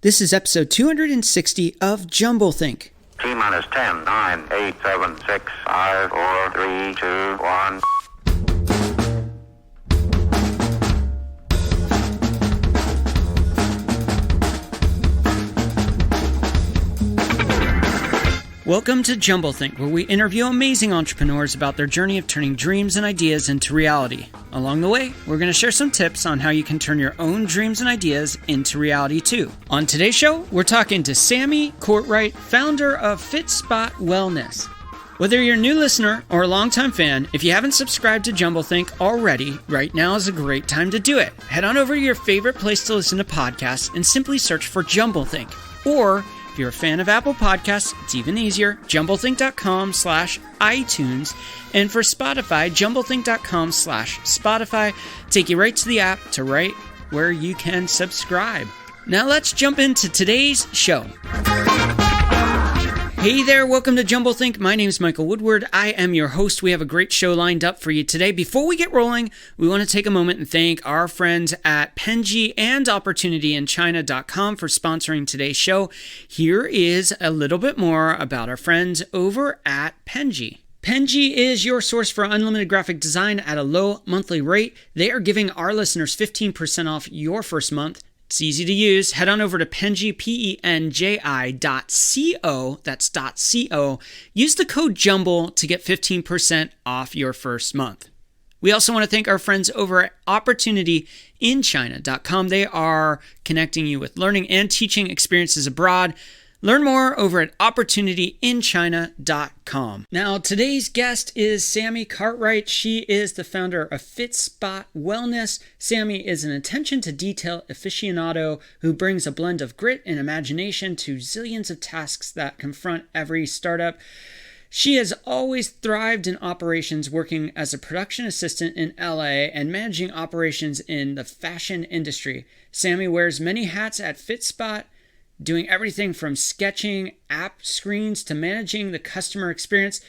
This is episode 260 of Jumblethink. T minus 10, 9, 8, 7, 6, 5, 4, 3, 2, 1. Welcome to Jumblethink, where we interview amazing entrepreneurs about their journey of turning dreams and ideas into reality. Along the way, we're going to share some tips on how you can turn your own dreams and ideas into reality too. On today's show, we're talking to Sammy Courtright, founder of FitSpot Wellness. Whether you're a new listener or a longtime fan, if you haven't subscribed to Jumblethink already, right now is a great time to do it. Head on over to your favorite place to listen to podcasts and simply search for Jumblethink. Or if you're a fan of Apple Podcasts, it's even easier, jumblethink.com/iTunes. And for Spotify, jumblethink.com/Spotify. Take you right to the app to right where you can subscribe. Now let's jump into today's show. Hey there, welcome to Jumblethink. My name is Michael Woodward. I am your host. We have a great show lined up for you today. Before we get rolling, we want to take a moment and thank our friends at Penji and OpportunityInChina.com for sponsoring today's show. Here is a little bit more about our friends over at Penji. Penji is your source for unlimited graphic design at a low monthly rate. They are giving our listeners 15% off your first month. It's easy to use. Head on over to Penji, PENJI.co. That's .co. Use the code JUMBLE to get 15% off your first month. We also want to thank our friends over at OpportunityInChina.com. They are connecting you with learning and teaching experiences abroad. Learn more over at OpportunityInChina.com. Now, today's guest is Sammy Courtright. She is the founder of FitSpot Wellness. Sammy is an attention-to-detail aficionado who brings a blend of grit and imagination to zillions of tasks that confront every startup. She has always thrived in operations, working as a production assistant in LA and managing operations in the fashion industry. Sammy wears many hats at FitSpot, doing everything from sketching app screens to managing the customer experience.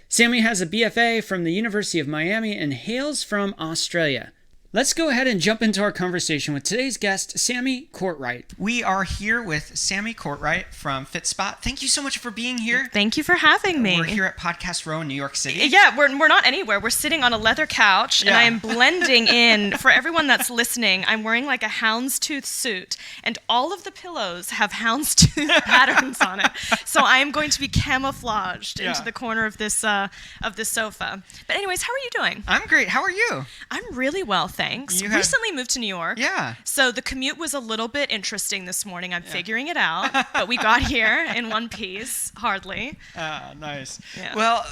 Sammy has a BFA from the University of Miami and hails from Australia. Let's go ahead and jump into our conversation with today's guest, Sammy Courtright. We are here with Sammy Courtright from FitSpot. Thank you so much for being here. Thank you for having me. We're here at Podcast Row in New York City. Yeah, we're not anywhere. We're sitting on a leather couch, and I am blending in. For everyone that's listening, I'm wearing like a houndstooth suit, and all of the pillows have houndstooth patterns on it. So I am going to be camouflaged into the corner of this sofa. But anyways, how are you doing? I'm great. How are you? I'm really well, thanks. Recently moved to New York. Yeah. So the commute was a little bit interesting this morning. I'm figuring it out, but we got here in one piece, hardly. Nice. Yeah. Well,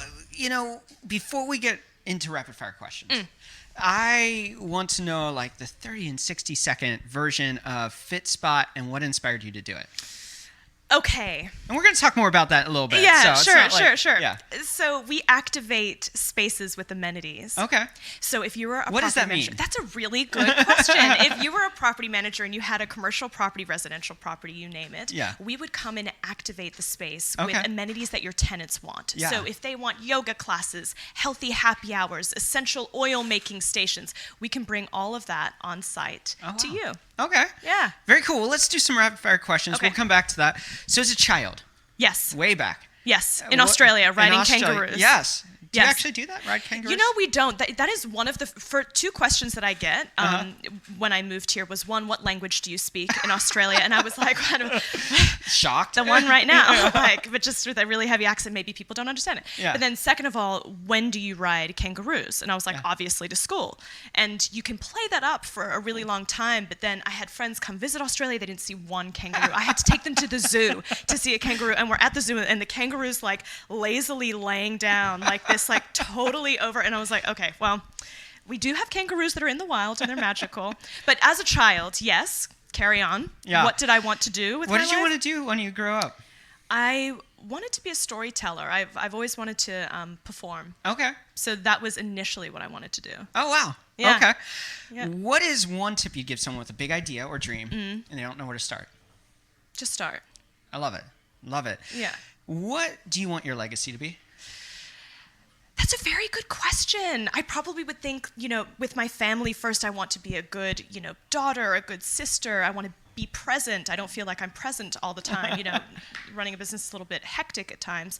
before we get into rapid fire questions, I want to know like the 30 and 60 second version of FitSpot and what inspired you to do it. Okay. And we're going to talk more about that in a little bit. Yeah, so sure. Yeah. So we activate spaces with amenities. Okay. So if you were a What does that manager, mean? that's a really good question. If you were a property manager and you had a commercial property, residential property, you name it, we would come and activate the space with amenities that your tenants want. Yeah. So if they want yoga classes, healthy happy hours, essential oil making stations, we can bring all of that on site to you. Okay. Yeah. Very cool. Well, let's do some rapid fire questions. Okay. We'll come back to that. So as a child, Yes. way back. Yes. In Australia, riding kangaroos. Yes. Do you Yes. actually do that? Ride kangaroos? You know, we don't. That is one of the two questions that I get when I moved here was, one, what language do you speak in Australia? And I was like, kind of shocked. The one right now, but just with a really heavy accent, maybe people don't understand it. Yeah. But then second of all, when do you ride kangaroos? And I was like, obviously to school. And you can play that up for a really long time, but then I had friends come visit Australia, they didn't see one kangaroo. I had to take them to the zoo to see a kangaroo, and we're at the zoo, and the kangaroo's like lazily laying down like this, like totally over, and I was like, okay, well, we do have kangaroos that are in the wild and they're magical. But as a child, yes, carry on. Yeah. What did I want to do with my life? What did you want to do when you grew up? I wanted to be a storyteller. I've always wanted to perform. Okay. So that was initially what I wanted to do. Oh, wow. Yeah. Okay. Yeah. What is one tip you give someone with a big idea or dream and they don't know where to start? Just start. I love it. Love it. Yeah. What do you want your legacy to be? That's a very good question. I probably would think, with my family first, I want to be a good, daughter, a good sister. I want to be present. I don't feel like I'm present all the time. You know, running a business is a little bit hectic at times.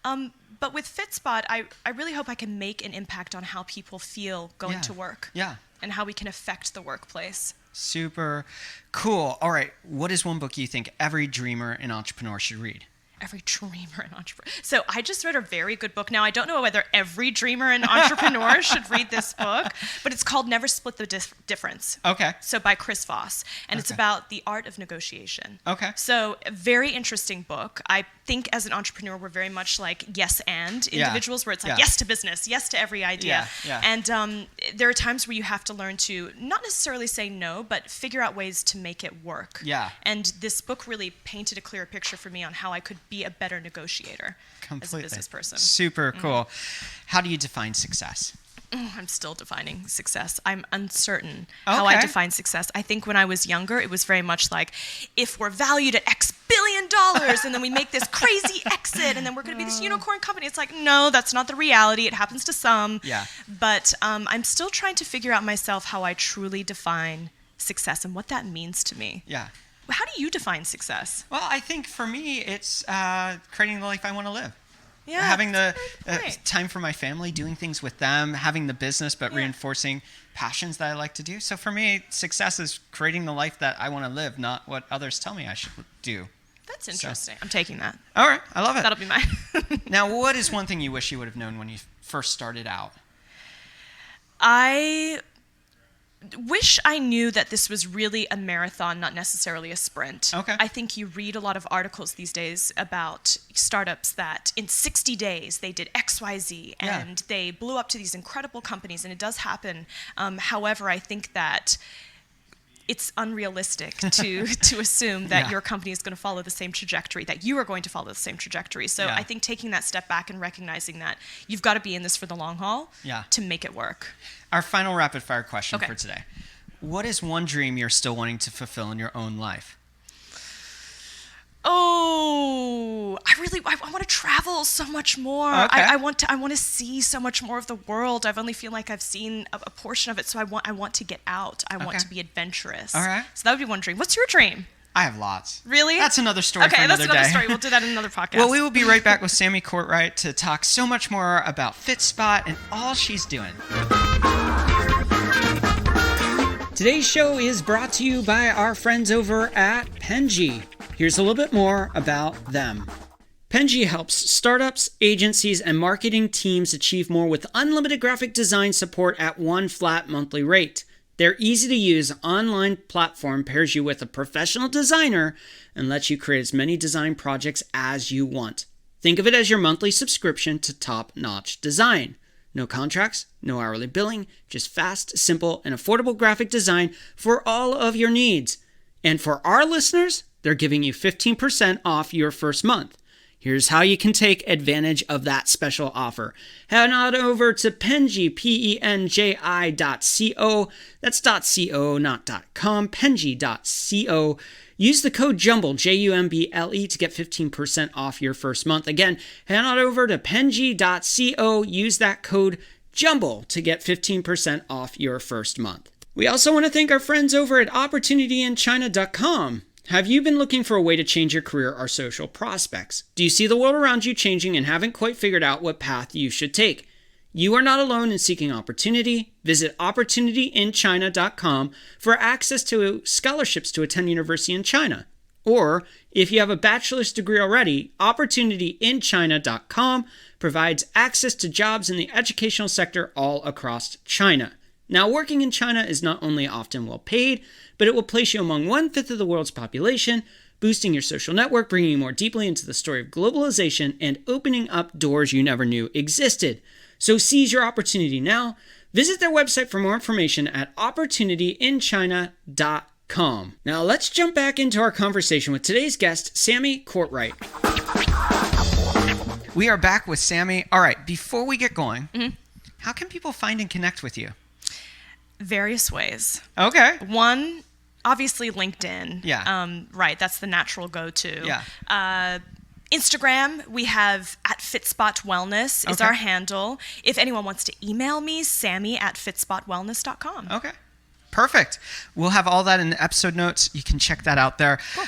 But with FitSpot, I really hope I can make an impact on how people feel going to work. Yeah. And how we can affect the workplace. Super cool. All right. What is one book you think every dreamer and entrepreneur should read? Every dreamer and entrepreneur. So I just read a very good book. Now, I don't know whether every dreamer and entrepreneur should read this book, but it's called Never Split the Difference. Okay. So by Chris Voss. And it's about the art of negotiation. Okay. So a very interesting book. I think as an entrepreneur, we're very much like yes and individuals where it's like yes to business, yes to every idea. Yeah. And there are times where you have to learn to not necessarily say no, but figure out ways to make it work. Yeah. And this book really painted a clearer picture for me on how I could be a better negotiator as a business person. Super cool. How do you define success? I'm still defining success. I'm uncertain how I define success. I think when I was younger, it was very much like, if we're valued at X billion dollars and then we make this crazy exit and then we're going to be this unicorn company. It's like, no, that's not the reality. It happens to some. Yeah. But I'm still trying to figure out myself how I truly define success and what that means to me. Yeah. How do you define success? Well, I think for me, it's creating the life I want to live. Yeah, having the right. time for my family, doing things with them, having the business, but reinforcing passions that I like to do. So for me, success is creating the life that I want to live, not what others tell me I should do. That's interesting. I'm taking that. All right. I love it. That'll be mine. Now, what is one thing you wish you would have known when you first started out? I wish I knew that this was really a marathon, not necessarily a sprint. Okay. I think you read a lot of articles these days about startups that in 60 days they did XYZ and they blew up to these incredible companies, and it does happen. However, I think that it's unrealistic to assume that your company is going to follow the same trajectory, that you are going to follow the same trajectory. So I think taking that step back and recognizing that you've got to be in this for the long haul to make it work. Our final rapid fire question for today. What is one dream you're still wanting to fulfill in your own life? Oh, I want to travel so much more. Okay. I want to see so much more of the world. I've only feel like I've seen a portion of it, so I want to get out. I want to be adventurous. All right. So that would be one dream. What's your dream? I have lots. Really? That's another story for another day. Okay, that's another story. We'll do that in another podcast. Well, we will be right back with Sammy Courtright to talk so much more about FitSpot and all she's doing. Today's show is brought to you by our friends over at Penji. Here's a little bit more about them. Penji helps startups, agencies, and marketing teams achieve more with unlimited graphic design support at one flat monthly rate. Their easy-to-use online platform pairs you with a professional designer and lets you create as many design projects as you want. Think of it as your monthly subscription to top-notch design. No contracts, no hourly billing, just fast, simple, and affordable graphic design for all of your needs. And for our listeners, they're giving you 15% off your first month. Here's how you can take advantage of that special offer. Head on over to Penji, PENJI.co. That's .co, not .com, Penji.co. Use the code JUMBLE, JUMBLE, to get 15% off your first month. Again, head on over to Penji.co. Use that code JUMBLE to get 15% off your first month. We also want to thank our friends over at OpportunityInChina.com. Have you been looking for a way to change your career or social prospects? Do you see the world around you changing and haven't quite figured out what path you should take? You are not alone in seeking opportunity. Visit OpportunityInChina.com for access to scholarships to attend university in China. Or, if you have a bachelor's degree already, OpportunityInChina.com provides access to jobs in the educational sector all across China. Now, working in China is not only often well paid, but it will place you among 1/5 of the world's population, boosting your social network, bringing you more deeply into the story of globalization, and opening up doors you never knew existed. So seize your opportunity now. Visit their website for more information at opportunityinchina.com. Now let's jump back into our conversation with today's guest, Sammy Courtright. We are back with Sammy. All right, before we get going, how can people find and connect with you? Various ways. Okay. One, obviously LinkedIn. Yeah. Right, that's the natural go-to. Yeah. Instagram, we have @FitSpot Wellness is our handle. If anyone wants to email me, Sammy@fitspotwellness.com. Okay. Perfect. We'll have all that in the episode notes. You can check that out there. Cool.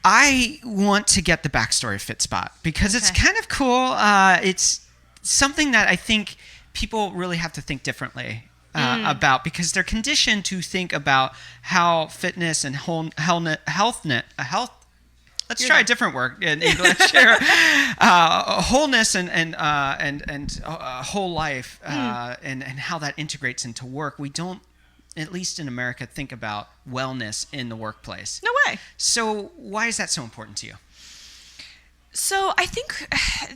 I want to get the backstory of FitSpot because it's kind of cool. It's something that I think people really have to think differently about, because they're conditioned to think about how fitness and health. Let's try a different word in English here. Wholeness and whole life and how that integrates into work. We don't, at least in America, think about wellness in the workplace. No way. So why is that so important to you? So I think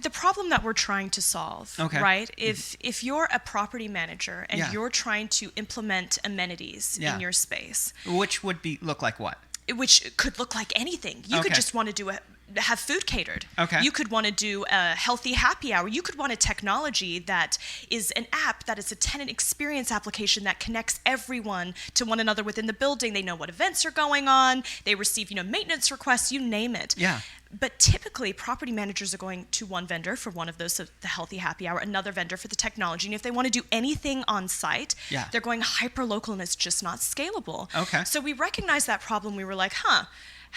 the problem that we're trying to solve, right? If you're a property manager and you're trying to implement amenities in your space, which would look like what? Which could look like anything. You could just want to have food catered. You could want to do a healthy happy hour. You could want a technology that is an app that is a tenant experience application that connects everyone to one another within the building. They know what events are going on. They receive, maintenance requests, you name it. Yeah. But typically, property managers are going to one vendor for one of those, so the healthy happy hour, another vendor for the technology. And if they want to do anything on site, they're going hyper-local, and it's just not scalable. So we recognized that problem. We were like,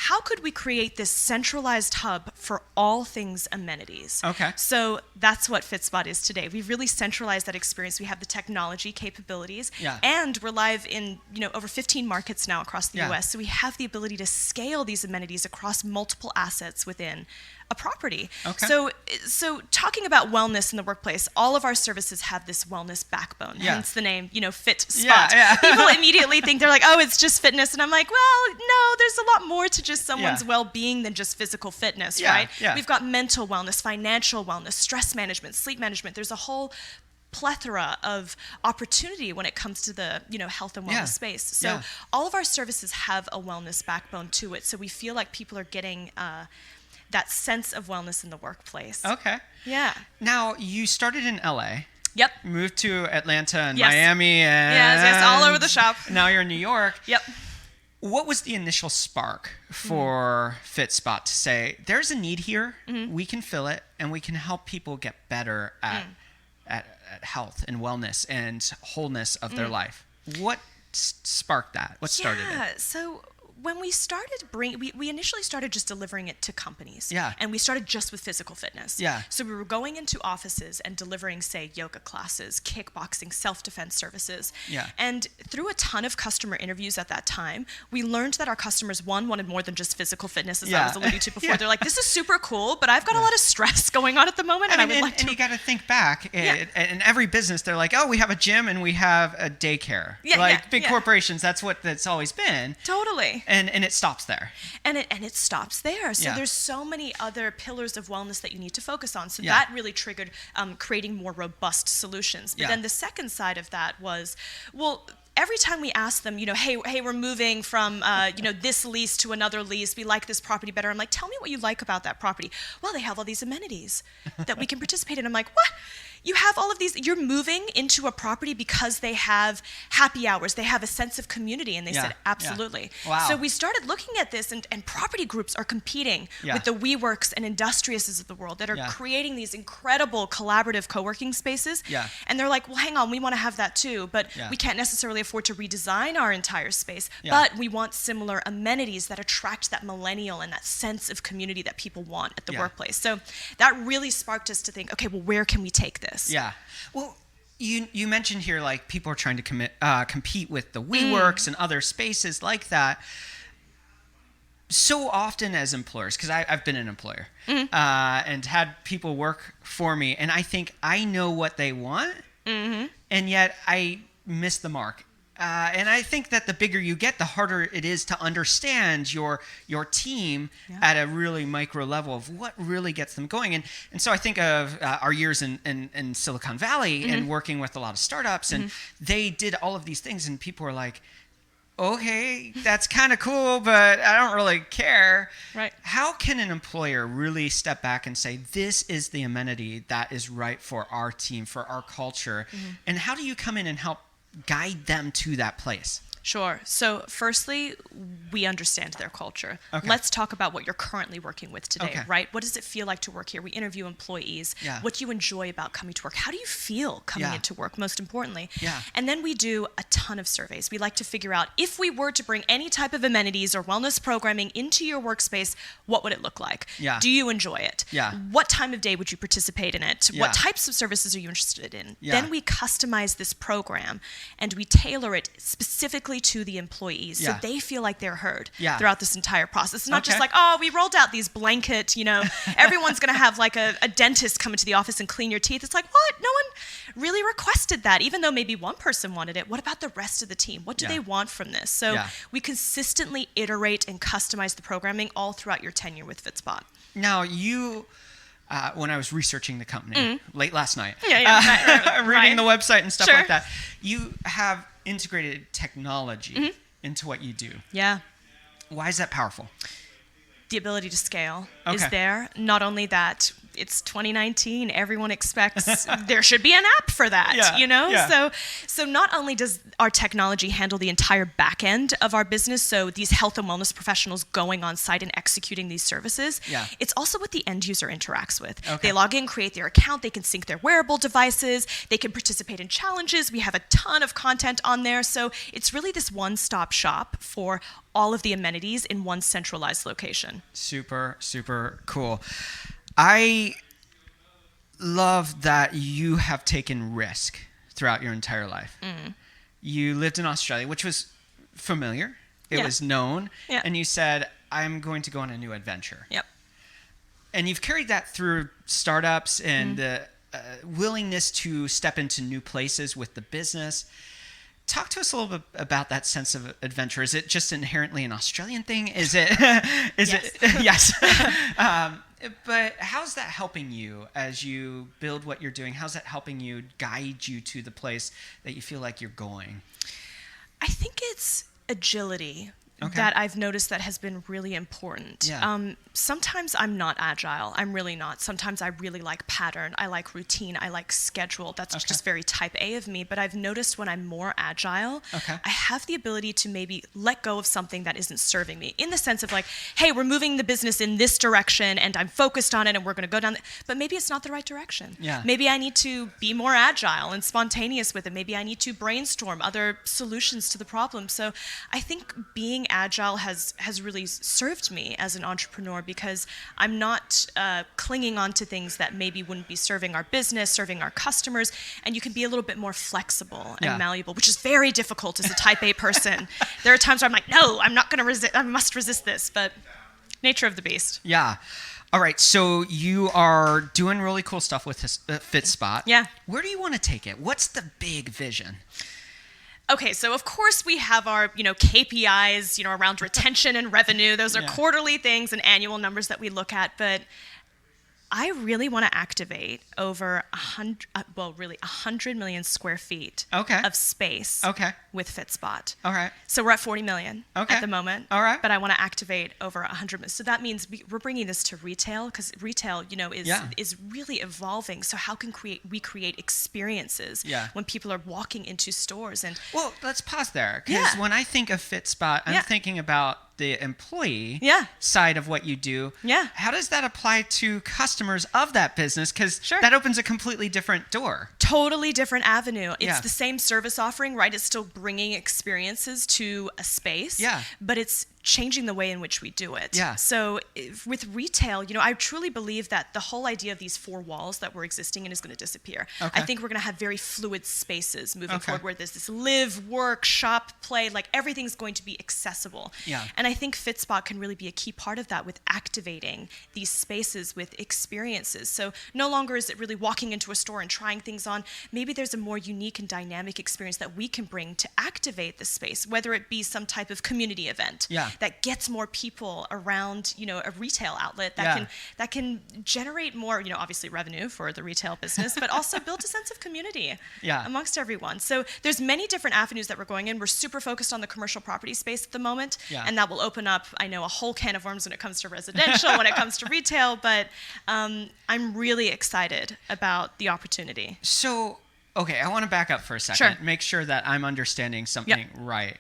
how could we create this centralized hub for all things amenities? So that's what FitSpot is today. We've really centralized that experience. We have the technology capabilities, and we're live in over 15 markets now across the U.S. So we have the ability to scale these amenities across multiple assets within a property. So talking about wellness in the workplace, all of our services have this wellness backbone, hence the name, FitSpot. People immediately think, they're like, oh, it's just fitness. And I'm like, well, no, there's a lot more to just someone's well-being than just physical fitness, right? We've got mental wellness, financial wellness, stress management, sleep management. There's a whole plethora of opportunity when it comes to the health and wellness space. So all of our services have a wellness backbone to it. So we feel like people are getting that sense of wellness in the workplace. Yeah. Now, you started in LA. Yep. Moved to Atlanta and Miami. And yes, all over the shop. Now you're in New York. Yep. What was the initial spark for FitSpot to say, there's a need here, we can fill it, and we can help people get better at health and wellness and wholeness of their life? What sparked that? What started it? So when we started we initially started just delivering it to companies. And we started just with physical fitness. So we were going into offices and delivering, say, yoga classes, kickboxing, self-defense services. And through a ton of customer interviews at that time, we learned that our customers, wanted more than just physical fitness, as I was alluding to before. They're like, this is super cool, but I've got a lot of stress going on at the moment, and I would like to... And you got to think back, in every business, they're like, oh, we have a gym and we have a daycare. Big corporations, that's what that's always been. Totally. And it stops there. And it stops there. So there's so many other pillars of wellness that you need to focus on. So that really triggered creating more robust solutions. But then the second side of that was, well, every time we ask them, hey, we're moving from, this lease to another lease. We like this property better. I'm like, tell me what you like about that property. Well, they have all these amenities that we can participate in. I'm like, what? You have all of these, you're moving into a property because they have happy hours, they have a sense of community. And they said, absolutely. Wow. So we started looking at this, and property groups are competing with the WeWorks and Industriouses of the world that are creating these incredible collaborative co-working spaces. And they're like, well, hang on, we want to have that too, but we can't necessarily afford to redesign our entire space, but we want similar amenities that attract that millennial and that sense of community that people want at the workplace. So that really sparked us to think, okay, well, where can we take this? Well, you mentioned here, like, people are trying to compete with the WeWorks and other spaces like that. So often as employers, because I've been an employer and had people work for me, and I think I know what they want, and yet I miss the mark. And I think that the bigger you get, the harder it is to understand your team at a really micro level of what really gets them going. And so I think of our years in Silicon Valley and working with a lot of startups, and they did all of these things, and people were like, okay, that's kind of cool, but I don't really care. Right. How can an employer really step back and say, this is the amenity that is right for our team, for our culture? And how do you come in and help guide them to that place? Sure. So firstly, we understand their culture. Okay. Let's talk about what you're currently working with today, Okay. right? What does it feel like to work here? We interview employees. Yeah. What do you enjoy about coming to work? How do you feel coming Yeah. into work, most importantly? Yeah. And then we do a ton of surveys. We like to figure out if we were to bring any type of amenities or wellness programming into your workspace, what would it look like? Yeah. Do you enjoy it? Yeah. What time of day would you participate in it? Yeah. What types of services are you interested in? Yeah. Then we customize this program and we tailor it specifically to the employees so Yeah. they feel like they're heard Yeah. throughout this entire process. It's not just Okay. like, oh, we rolled out these blanket, everyone's going to have like a dentist come into the office and clean your teeth. It's like, what? No one really requested that, even though maybe one person wanted it. What about the rest of the team? What do Yeah. they want from this? So Yeah. we consistently iterate and customize the programming all throughout your tenure with FitSpot. Now, you, when I was researching the company late last night, Yeah, reading right. the website and stuff Sure. like that, you have integrated technology into what you do. Yeah. Why is that powerful? The ability to scale Okay. is there. Not only that, it's 2019. Everyone expects there should be an app for that, Yeah, yeah. So not only does our technology handle the entire back end of our business, so these health and wellness professionals going on site and executing these services, Yeah. it's also what the end user interacts with. Okay. They log in, create their account, they can sync their wearable devices, they can participate in challenges. We have a ton of content on there. So it's really this one-stop shop for all of the amenities in one centralized location. Super, super cool. I love that you have taken risk throughout your entire life. You lived in Australia, which was familiar. It Yeah. was known. Yeah. And you said, I'm going to go on a new adventure. Yep. And you've carried that through startups and the willingness to step into new places with the business. Talk to us a little bit about that sense of adventure. Is it just inherently an Australian thing? Is it? Yes. But how's that helping you as you build what you're doing? How's that helping you guide you to the place that you feel like you're going? I think it's agility Okay. that I've noticed that has been really important. Yeah. Sometimes I'm not agile. I'm really not. Sometimes I really like pattern. I like routine. I like schedule. That's Okay. just very type A of me. But I've noticed when I'm more agile, Okay. I have the ability to maybe let go of something that isn't serving me, in the sense of like, hey, we're moving the business in this direction and I'm focused on it and we're going to go down. But maybe it's not the right direction. Yeah. Maybe I need to be more agile and spontaneous with it. Maybe I need to brainstorm other solutions to the problem. So I think being agile has really served me as an entrepreneur, because I'm not clinging on to things that maybe wouldn't be serving our business, serving our customers, and you can be a little bit more flexible and Yeah. malleable, which is very difficult as a type A person. There are times where I'm like, no, I'm not going to resist, I must resist this, but nature of the beast. Yeah. All right. So you are doing really cool stuff with this, FitSpot. Yeah. Where do you want to take it? What's the big vision? Okay, so of course we have our, KPIs, around retention and revenue. Those are Yeah. quarterly things and annual numbers that we look at, but I really want to activate over 100 million square feet Okay. of space Okay. with FitSpot. All right. So we're at 40 million Okay. at the moment. All right. But I want to activate over 100 million. So that means we're bringing this to retail, because retail, Yeah. is really evolving. So how can we create experiences Yeah. when people are walking into stores? And Well, let's pause there, because Yeah. when I think of FitSpot, I'm Yeah. thinking about the employee Yeah. side of what you do. Yeah. How does that apply to customers of that business? Because Sure. that opens a completely different door. totally different avenue. It's Yeah. the same service offering, right? It's still bringing experiences to a space, Yeah. but it's changing the way in which we do it. Yeah. So with retail, I truly believe that the whole idea of these four walls that we're existing in is going to disappear. Okay. I think we're going to have very fluid spaces moving Okay. forward, where there's this live, work, shop, play, like everything's going to be accessible. Yeah. And I think FitSpot can really be a key part of that, with activating these spaces with experiences. So no longer is it really walking into a store and trying things on. Maybe there's a more unique and dynamic experience that we can bring to activate the space, whether it be some type of community event Yeah. that gets more people around, a retail outlet that Yeah. can generate more, obviously revenue for the retail business, but also build a sense of community Yeah. amongst everyone. So there's many different avenues that we're going in. We're super focused on the commercial property space at the moment, Yeah. and that will open up, I know, a whole can of worms when it comes to residential, when it comes to retail, but I'm really excited about the opportunity. So, okay, I want to back up for a second. Sure. Make sure that I'm understanding something right.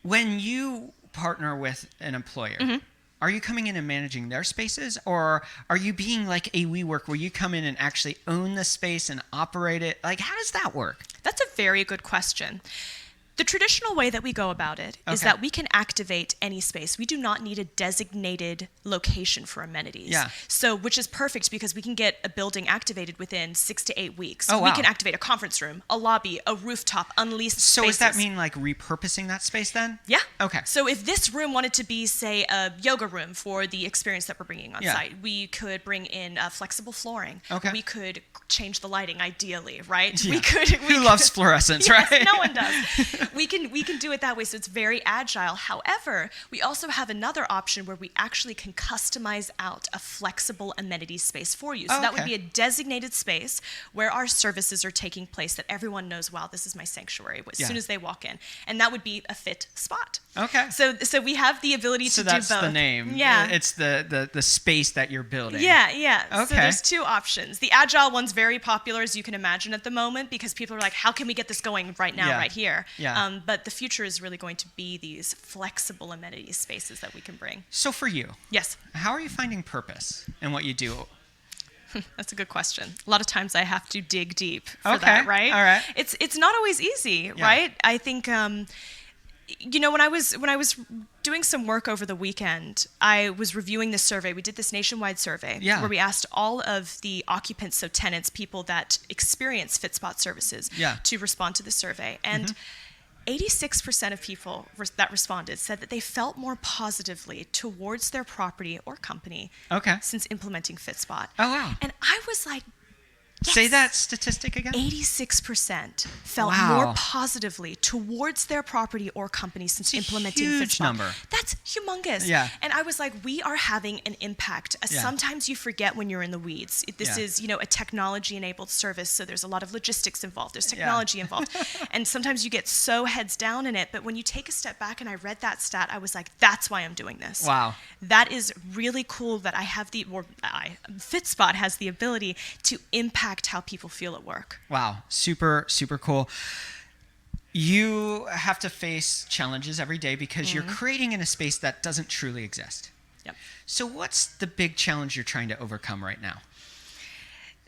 When you partner with an employer, are you coming in and managing their spaces, or are you being like a WeWork where you come in and actually own the space and operate it? Like, how does that work? That's a very good question. The traditional way that we go about it is that we can activate any space. We do not need a designated location for amenities. Yeah. So, which is perfect because we can get a building activated within 6 to 8 weeks. Oh, wow. We can activate a conference room, a lobby, a rooftop, unleased So spaces. does that mean like repurposing that space then? Yeah. Okay. So if this room wanted to be, say, a yoga room for the experience that we're bringing on site, we could bring in flexible flooring. Okay. We could change the lighting, ideally, right? Yeah. Who loves fluorescence, yes, right? No one does. We can do it that way, so it's very agile. However, we also have another option where we actually can customize out a flexible amenity space for you. So that would be a designated space where our services are taking place that everyone knows, wow, this is my sanctuary as soon as they walk in. And that would be a fit spot. Okay. So we have the ability to do both. So that's the name. Yeah. It's the space that you're building. Yeah. Okay. So there's two options. The agile one's very popular, as you can imagine, at the moment, because people are like, how can we get this going right now, right here? Yeah. But the future is really going to be these flexible amenity spaces that we can bring. So for you, Yes. how are you finding purpose in what you do? That's a good question. A lot of times I have to dig deep for Okay. that, right? All right. It's not always easy, right? I think when I was doing some work over the weekend, I was reviewing this survey. We did this nationwide survey where we asked all of the occupants, so tenants, people that experience FitSpot services, to respond to the survey. And 86% of people that responded said that they felt more positively towards their property or company since implementing FitSpot. Oh, wow. And I was like, yes. Say that statistic again. 86% felt more positively towards their property or company since implementing huge FitSpot. Number. That's humongous. Yeah. And I was like, we are having an impact. Sometimes you forget when you're in the weeds. This is, a technology-enabled service, so there's a lot of logistics involved. There's technology involved. And sometimes you get so heads down in it, but when you take a step back and I read that stat, I was like, that's why I'm doing this. Wow. That is really cool that FitSpot has the ability to impact how people feel at work. Wow. Super, super cool. You have to face challenges every day because you're creating in a space that doesn't truly exist. Yep. So what's the big challenge you're trying to overcome right now?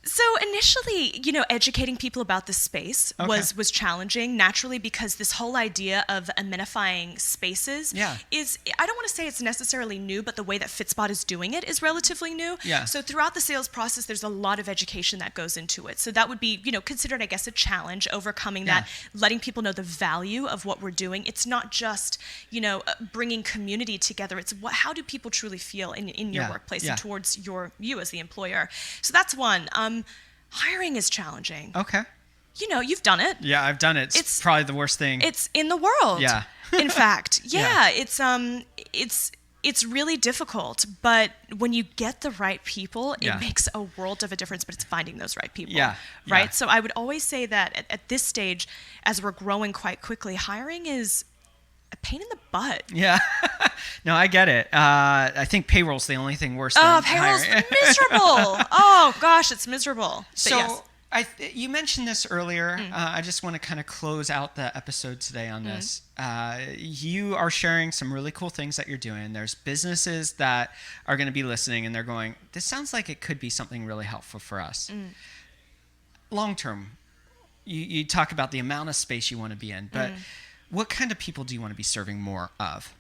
So initially, educating people about this space was challenging, naturally, because this whole idea of amenifying spaces is, I don't want to say it's necessarily new, but the way that FitSpot is doing it is relatively new. Yeah. So throughout the sales process, there's a lot of education that goes into it. So that would be, considered, I guess, a challenge, overcoming that, letting people know the value of what we're doing. It's not just, bringing community together. It's how do people truly feel in your workplace and towards you as the employer. So that's one. Hiring is challenging. Okay. You've done it. Yeah, I've done it. It's probably the worst thing. It's in the world. Yeah. In fact, it's really difficult. But when you get the right people, it makes a world of a difference. But it's finding those right people. Yeah. Right. So I would always say that at this stage, as we're growing quite quickly, hiring is a pain in the butt. Yeah. No, I get it. I think payroll's the only thing worse than payroll's hiring. miserable. Oh, gosh, it's miserable. But So yes. you mentioned this earlier. I just want to kind of close out the episode today on this. You are sharing some really cool things that you're doing. There's businesses that are going to be listening and they're going, this sounds like it could be something really helpful for us. Long term, you talk about the amount of space you want to be in, but what kind of people do you want to be serving more of?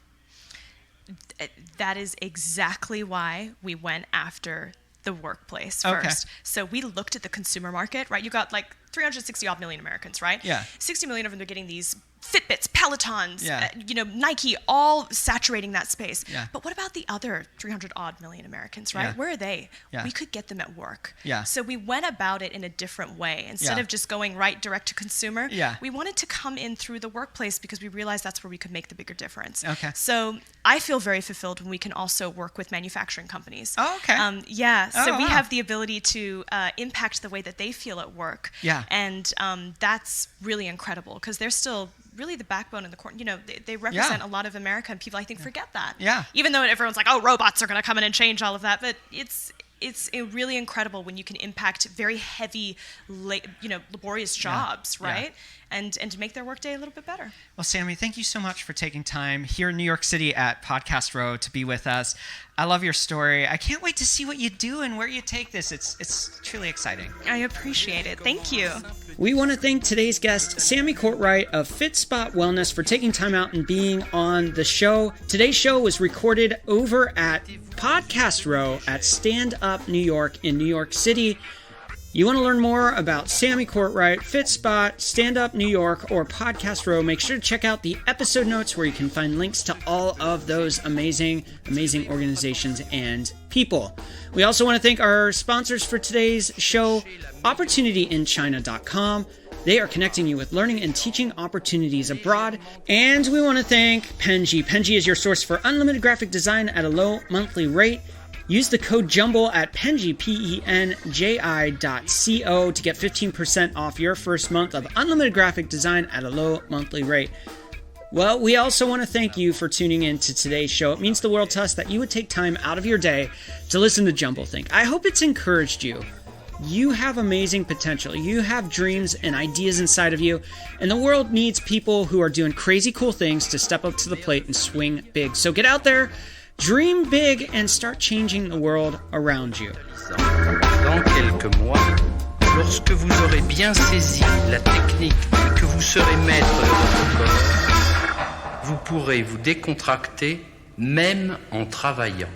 That is exactly why we went after the workplace first. So we looked at the consumer market, right? You got like 360 odd million Americans, right? Yeah. 60 million of them are getting these Fitbits, Pelotons, Nike, all saturating that space. Yeah. But what about the other 300 odd million Americans, right? Yeah. Where are they? Yeah. We could get them at work. Yeah. So we went about it in a different way. Instead of just going right direct to consumer, we wanted to come in through the workplace because we realized that's where we could make the bigger difference. Okay. So I feel very fulfilled when we can also work with manufacturing companies. Oh, okay. So we have the ability to impact the way that they feel at work. Yeah. And that's really incredible because they're still really the backbone in the corner. They represent a lot of America, and people, I think, forget that. Yeah. Even though everyone's like, oh, robots are going to come in and change all of that, but it's it's really incredible when you can impact very heavy, laborious jobs, right? And to make their workday a little bit better. Well, Sammy, thank you so much for taking time here in New York City at Podcast Row to be with us. I love your story. I can't wait to see what you do and where you take this. It's truly exciting. I appreciate it. Thank you. We want to thank today's guest, Sammy Courtright of FitSpot Wellness, for taking time out and being on the show. Today's show was recorded over at Podcast Row at Stand Up New York in New York City. You want to learn more about Sammy Courtright, FitSpot, Stand Up New York, or Podcast Row, make sure to check out the episode notes where you can find links to all of those amazing organizations and people. We also want to thank our sponsors for today's show, OpportunityInChina.com. They are connecting you with learning and teaching opportunities abroad. And we want to thank Penji. Penji is your source for unlimited graphic design at a low monthly rate. Use the code JUMBLE at Penji, PENJI.co to get 15% off your first month of unlimited graphic design at a low monthly rate. Well, we also want to thank you for tuning in to today's show. It means the world to us that you would take time out of your day to listen to Jumble Think. I hope it's encouraged you. You have amazing potential. You have dreams and ideas inside of you, and the world needs people who are doing crazy cool things to step up to the plate and swing big. So get out there, dream big, and start changing the world around you. Dans quelques mois, lorsque vous aurez bien saisi la technique et que vous serez maître de votre corps, vous pourrez vous décontracter même en travaillant.